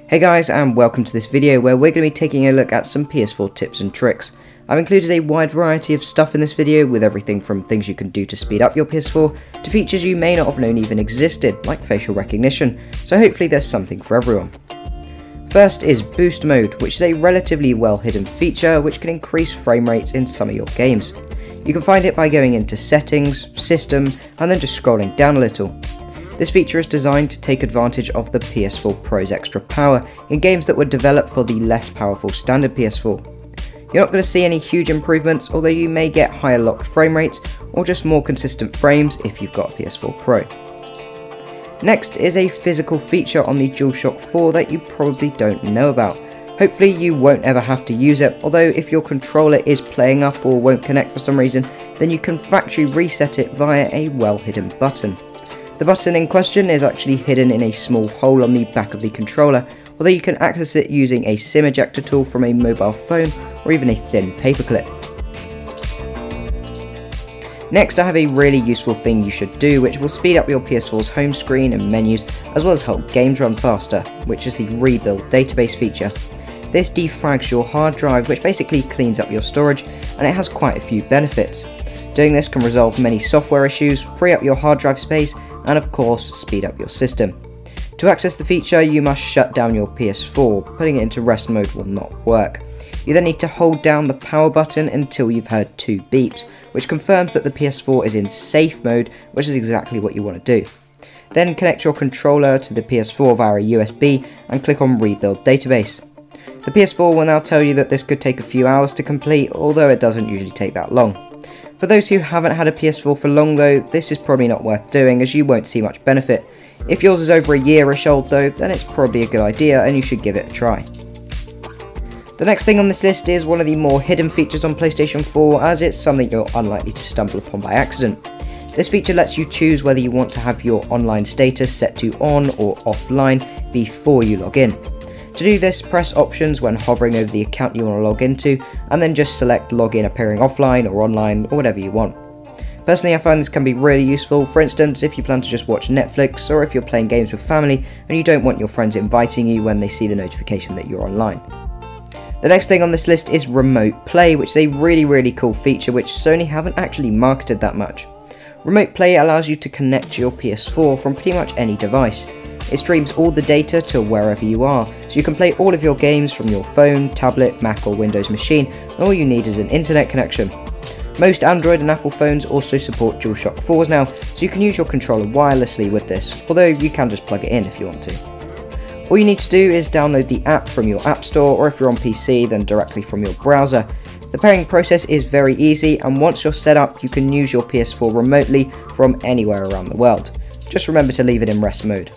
Hey guys, and welcome to this video where we're going to be taking a look at some PS4 tips and tricks. I've included a wide variety of stuff in this video, with everything from things you can do to speed up your PS4 to features you may not have known even existed, like facial recognition, so hopefully there's something for everyone. First is Boost Mode, which is a relatively well hidden feature which can increase frame rates in some of your games. You can find it by going into Settings, System, and then just scrolling down a little. This feature is designed to take advantage of the PS4 Pro's extra power in games that were developed for the less powerful standard PS4. You're not going to see any huge improvements, although you may get higher locked frame rates or just more consistent frames if you've got a PS4 Pro. Next is a physical feature on the DualShock 4 that you probably don't know about. Hopefully you won't ever have to use it, although if your controller is playing up or won't connect for some reason, then you can factory reset it via a well hidden button. The button in question is actually hidden in a small hole on the back of the controller, although you can access it using a SIM ejector tool from a mobile phone or even a thin paperclip. Next, I have a really useful thing you should do which will speed up your PS4's home screen and menus, as well as help games run faster, which is the Rebuild Database feature. This defrags your hard drive, which basically cleans up your storage, and it has quite a few benefits. Doing this can resolve many software issues, free up your hard drive space, and of course speed up your system. To access the feature, you must shut down your PS4, putting it into rest mode will not work. You then need to hold down the power button until you've heard 2 beeps, which confirms that the PS4 is in safe mode, which is exactly what you want to do. Then connect your controller to the PS4 via a USB and click on Rebuild Database. The PS4 will now tell you that this could take a few hours to complete, although it doesn't usually take that long. For those who haven't had a PS4 for long though, this is probably not worth doing, as you won't see much benefit. If yours is over a year-ish old though, then it's probably a good idea and you should give it a try. The next thing on this list is one of the more hidden features on PlayStation 4, as it's something you're unlikely to stumble upon by accident. This feature lets you choose whether you want to have your online status set to on or offline before you log in. To do this, press options when hovering over the account you want to log into, and then just select login appearing offline or online or whatever you want. Personally, I find this can be really useful, for instance if you plan to just watch Netflix, or if you're playing games with family and you don't want your friends inviting you when they see the notification that you're online. The next thing on this list is Remote Play, which is a really cool feature which Sony haven't actually marketed that much. Remote Play allows you to connect to your PS4 from pretty much any device. It streams all the data to wherever you are, so you can play all of your games from your phone, tablet, Mac or Windows machine, and all you need is an internet connection. Most Android and Apple phones also support DualShock 4s now, so you can use your controller wirelessly with this, although you can just plug it in if you want to. All you need to do is download the app from your App Store, or if you're on PC then directly from your browser. The pairing process is very easy, and once you're set up you can use your PS4 remotely from anywhere around the world. Just remember to leave it in rest mode.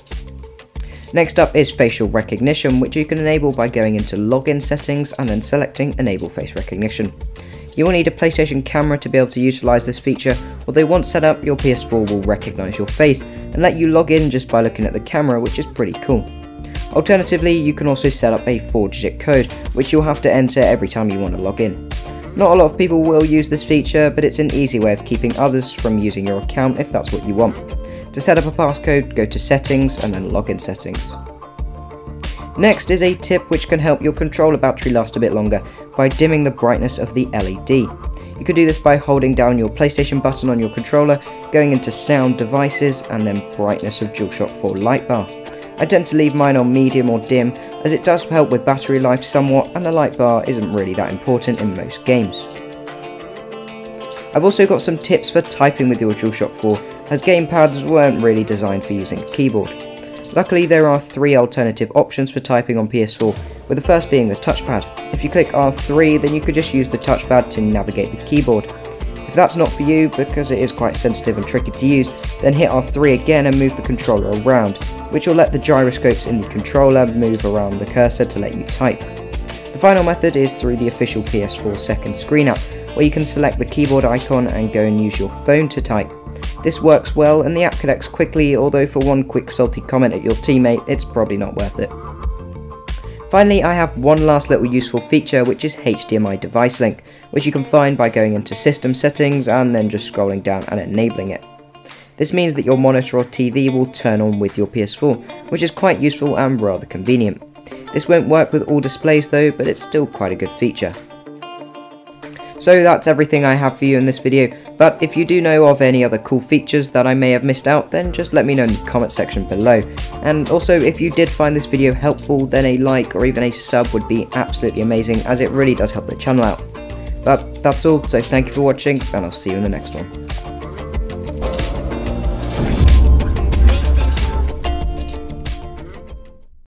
Next up is facial recognition, which you can enable by going into login settings and then selecting enable face recognition. You will need a PlayStation camera to be able to utilise this feature, although once set up your PS4 will recognise your face and let you log in just by looking at the camera, which is pretty cool. Alternatively, you can also set up a 4-digit code, which you'll have to enter every time you want to log in. Not a lot of people will use this feature, but it's an easy way of keeping others from using your account if that's what you want. To set up a passcode, go to Settings and then Login Settings. Next is a tip which can help your controller battery last a bit longer by dimming the brightness of the LED. You can do this by holding down your PlayStation button on your controller, going into Sound, Devices, and then Brightness of DualShock 4 light bar. I tend to leave mine on medium or dim, as it does help with battery life somewhat, and the light bar isn't really that important in most games. I've also got some tips for typing with your DualShock 4, as gamepads weren't really designed for using a keyboard. Luckily there are 3 alternative options for typing on PS4, with the first being the touchpad. If you click R3 then you could just use the touchpad to navigate the keyboard. If that's not for you, because it is quite sensitive and tricky to use, then hit R3 again and move the controller around, which will let the gyroscopes in the controller move around the cursor to let you type. The final method is through the official PS4 second screen app, where you can select the keyboard icon and go and use your phone to type. This works well and the app connects quickly, although for one quick salty comment at your teammate it's probably not worth it. Finally, I have one last little useful feature, which is HDMI device link, which you can find by going into System Settings and then just scrolling down and enabling it. This means that your monitor or TV will turn on with your PS4, which is quite useful and rather convenient. This won't work with all displays though, but it's still quite a good feature. So that's everything I have for you in this video, but if you do know of any other cool features that I may have missed out, then just let me know in the comment section below. And also, if you did find this video helpful, then a like or even a sub would be absolutely amazing, as it really does help the channel out. But that's all, so thank you for watching, and I'll see you in the next one.